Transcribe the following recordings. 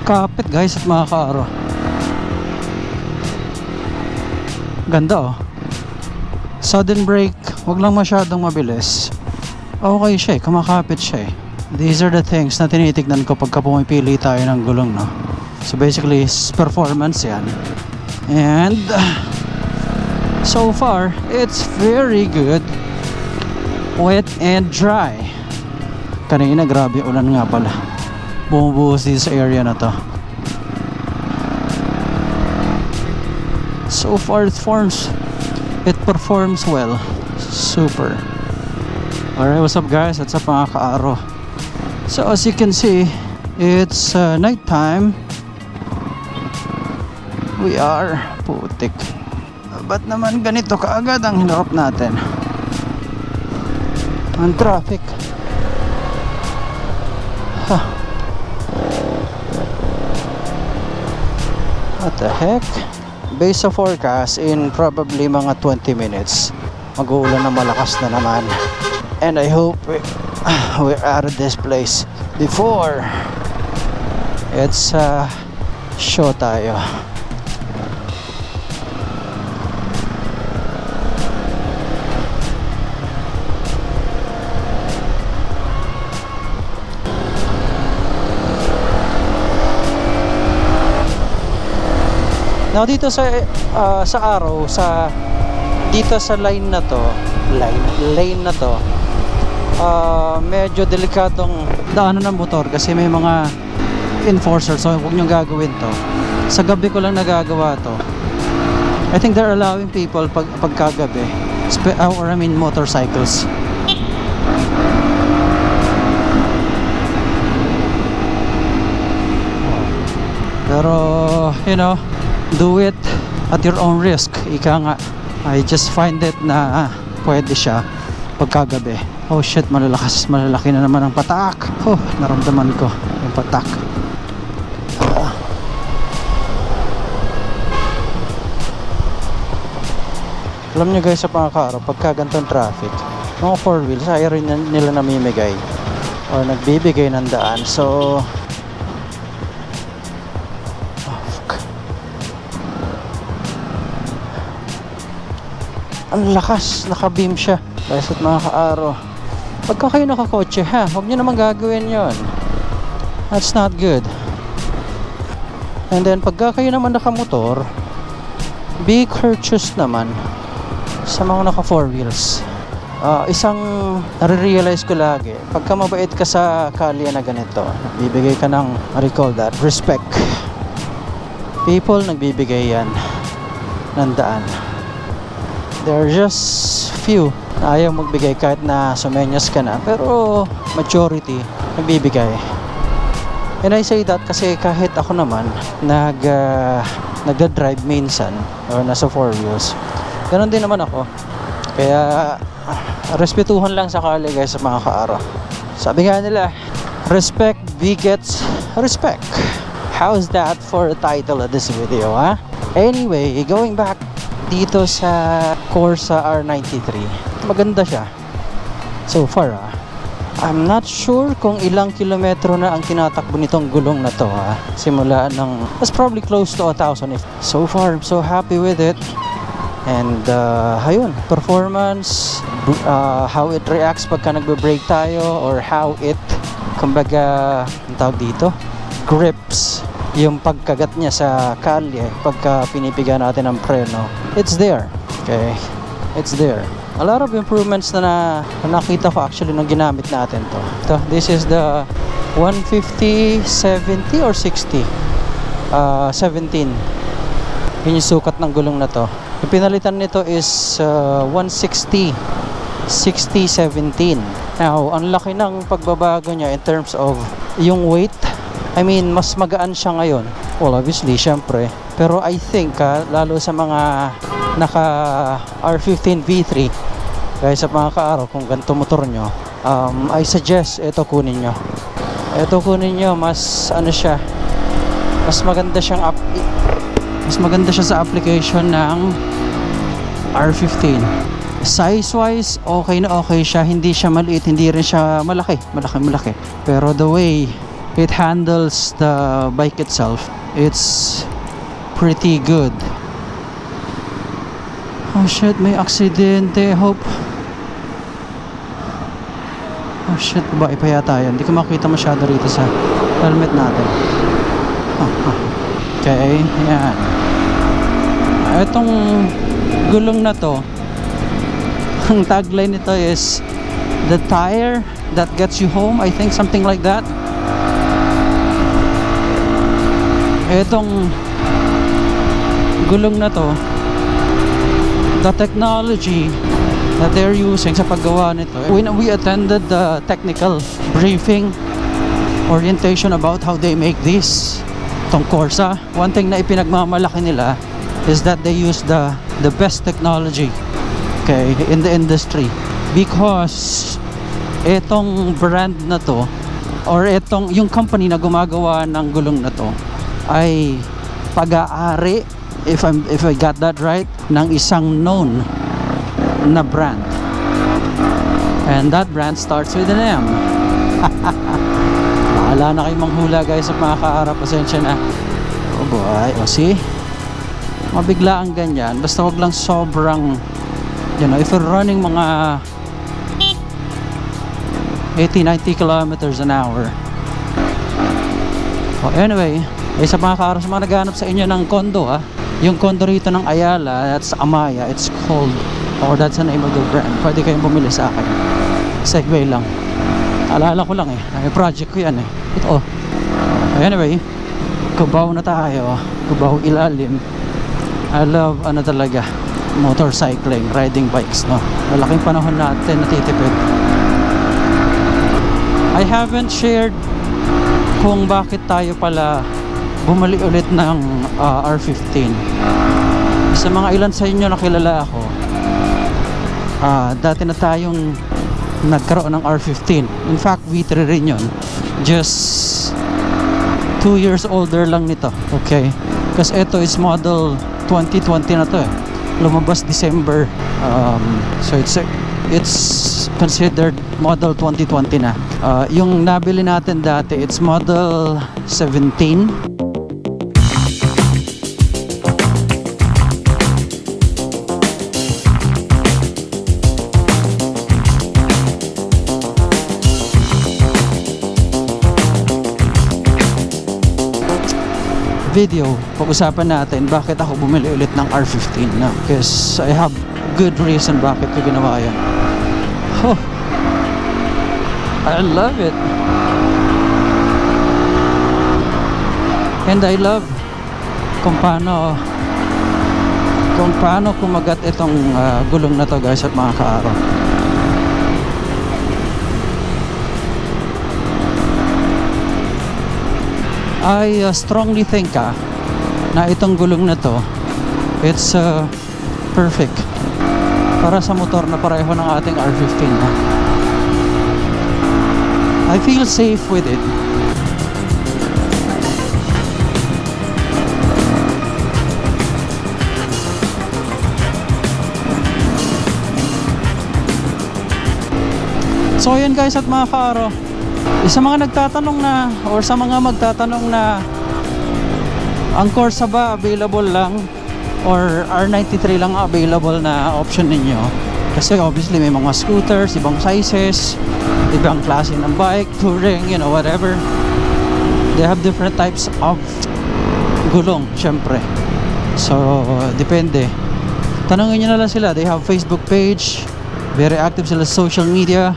Kapit guys at mga kaaro. Ganda oh. Sudden brake, wag lang masyadong mabilis. Okay siya eh, kumakapit siya eh. These are the things na tinitignan ko pagka pumipili tayo ng gulong, no? So basically, performance yan. And so far, it's very good. Wet and dry. Kanina grabe ulan nga pala. Bumubuhos dito sa area na to. So far it performs well. Super. Alright, what's up guys? What's up mga kaaro? So as you can see, it's night time. We are putik. Ba't naman ganito kaagad ang hinarap natin? Ang traffic. What the heck? Based sa forecast, in probably mga 20 minutes mag-uulan na malakas na naman. And I hope we're out of this place before it's show tayo. Now dito sa araw, dito sa lane na to, medyo delikatong daanan ng motor kasi may mga enforcers, so huwag nyo gagawin to. Sa gabi ko lang nagagawa to. I think they're allowing people pagkagabi, or I mean motorcycles. Pero you know, do it at your own risk. Ika nga, I just find it na pwede siya pagkagabi. Oh shit, malalaki na naman ang patak. Oh, naramdaman ko yung patak. Alam nyo guys sa mga kaaro, pagka gantong traffic, mga 4 wheels ayaw rin nila namimigay or nagbibigay ng daan. So ang lakas, naka-beam siya. Guys at mga kaaro, pagka kayo nakakotse ha, huwag nyo naman gagawin yon. That's not good. And then pagka kayo naman nakamotor, be courteous naman sa mga naka 4 wheels. Isang nare-realize ko lagi, pagka mabait ka sa kalye na ganito, bibigay ka ng, what do you call that, respect. People nagbibigay yan ng daan. There are just few na ayaw magbigay kahit na sumenyas ka na, pero majority nagbibigay. And I say that kasi kahit ako naman nagda-drive minsan or nasa 4 wheels, ganon din naman ako. Kaya respetuhan lang sa kali guys sa mga kaaro. Sabi nga nila, respect begets respect. How's that for the title of this video, ha? Anyway, going back dito sa Corsa R93, maganda siya so far. I'm not sure kung ilang kilometro na ang tinatakbo nitong gulong na to, simula ng that's probably close to 1,000. So far I'm so happy with it. And ayun, performance, how it reacts pagka nagbe-brake tayo, or how it, kumbaga, ang tawag dito, grips yung pagkagat niya sa kalye pagka pinipiga natin ang preno. It's there. Okay, it's there. A lot of improvements na nakita ko actually nung ginamit natin to. This is the 150, 70 or 60, 17. Yun yung sukat ng gulong na to. Yung pinalitan nito is 160, 60, 17. Now, ang laki ng pagbabago niya in terms of yung weight. I mean, mas magaan siya ngayon. Well, obviously, syempre. Pero I think, lalo sa mga naka R15 V3, guys, sa mga kaaro, kung ganito motor nyo, I suggest ito kunin nyo. Ito kunin nyo, mas ano siya, mas maganda siyang mas maganda siya sa application ng R15. Size wise, okay na okay siya. Hindi siya maliit, hindi rin siya malaki. Pero the way it handles the bike itself. It's pretty good. Oh shit, may aksidente. Hope. Oh shit, babae pa yata yan. Hindi ko makita masyado rito sa helmet natin. Okay, yan. Itong gulong na to, ang tagline nito is the tire that gets you home, I think, something like that. Itong gulong na to, the technology that they're using sa paggawa nito, when we attended the technical briefing orientation about how they make this, itong Corsa, one thing na ipinagmamalaki nila is that they use the best technology, okay, in the industry, because itong brand na to, or itong yung company na gumagawa ng gulong na to ay pag-aari, if I got that right, ng isang known na brand, and that brand starts with an M. Bahala na kayong manghula guys at mga kaara, pasensya na. Oh boy, oh see, mabigla ang ganyan, basta wag lang sobrang, you know, if you're running mga 80-90 kilometers an hour. Oh, anyway, sa mga kaara, sa mga naghahanap sa inyo ng condo, yung condo rito ng Ayala, that's Amaya, it's called, or that's the name of the brand. Pwede kayong bumili sa akin. Segway lang. Alala ko lang may project ko yan Ito anyway, Cubao na tayo. Cubao ilalim. I love talaga motorcycling, riding bikes, no? Malaking panahon natin natitipid. I haven't shared kung bakit tayo pala bumali ulit ng R15. Sa mga ilan sa inyo nakilala ako, dati na tayong nagkaroon ng R15. In fact, V3 rin yun. Just 2 years older lang nito. Okay, kasi ito is model 2020 na to lumabas December, so it's considered model 2020 na. Yung nabili natin dati, it's model 17. Video, pag-usapan natin bakit ako bumili ulit ng R15 na, because I have good reason bakit ko ginawa yan. Oh, I love it, and I love kung paano kumagat itong gulong na to guys at mga kaaro. I strongly think na itong gulong na to, it's perfect para sa motor na pareho ng ating R15 na. I feel safe with it. So yun guys at mga kaaro, sa mga nagtatanong na, or sa mga magtatanong na ang Corsa ba available lang or R93 lang available na option ninyo, kasi obviously may mga scooters, ibang sizes, ibang klase ng bike, touring, you know, whatever, they have different types of gulong syempre. So depende, tanongin nyo na lang sila. They have Facebook page, very active sila sa social media.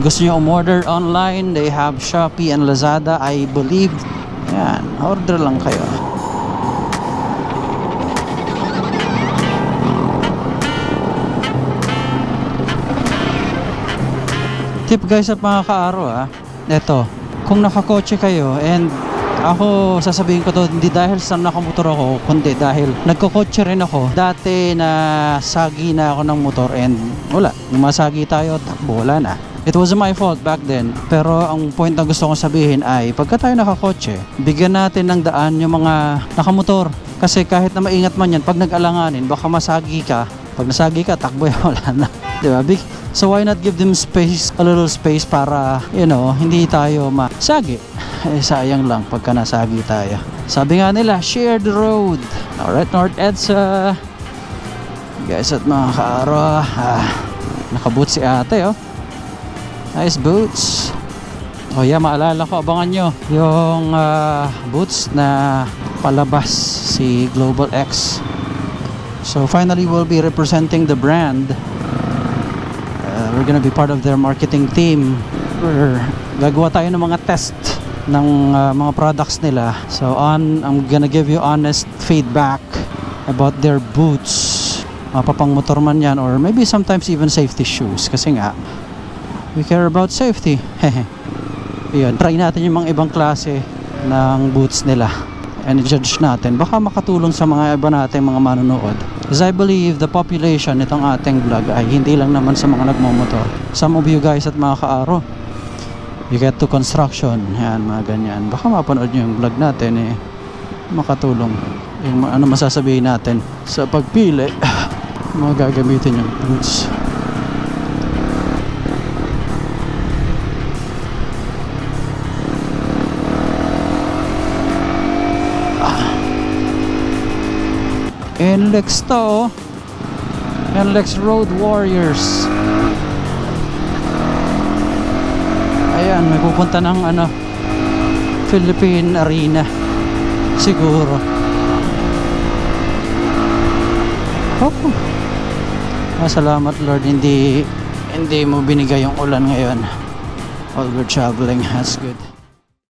Gusto nyo umorder online, they have Shopee and Lazada, I believe. Yan, order lang kayo. Tip guys at mga kaaro, eto, kung nakakotse kayo, and ako sasabihin ko to, hindi dahil sa nakamotor ako, kundi dahil nagkokotse rin ako. Dati na sagi na ako ng motor, and wala, masagi tayo, takbo, wala na. It was my fault back then. Pero ang point na gusto kong sabihin ay, pagka tayo nakakotse, bigyan natin ng daan yung mga nakamotor. Kasi kahit na maingat man yan, pag nag-alanganin, baka masagi ka. Pag nasagi ka, takbo yan, wala na. Diba? So why not give them space, a little space para, you know, hindi tayo masagi. Eh, sayang lang pagka nasagi tayo. Sabi nga nila, share the road. Alright, North EDSA. Guys at mga kaaro, naka-boots si ate, oh. Nice boots. Oh yeah, maalala ko, abangan nyo yung boots na palabas si Global X. So finally we'll be representing the brand. We're gonna be part of their marketing team. Gagawa tayo ng mga test ng mga products nila. So I'm gonna give you honest feedback about their boots. Mapapang motor man yan, or maybe sometimes even safety shoes. Kasi nga, we care about safety. Yun, try natin yung mga ibang klase ng boots nila and judge natin, baka makatulong sa mga iba natin mga manonood. Because I believe the population itong ating vlog ay hindi lang naman sa mga nagmomotor. Some of you guys at mga kaaro, you get to construction, yan, mga ganyan, baka mapanood nyo yung vlog natin, eh makatulong yung ano masasabihin natin sa pagpili mga gagamitin yung boots. NLEX to, NLEX Road Warriors. Ayan, may pupunta ng ano, Philippine Arena siguro. Oh, salamat Lord, hindi mo binigay yung ulan ngayon while we're traveling. That's good.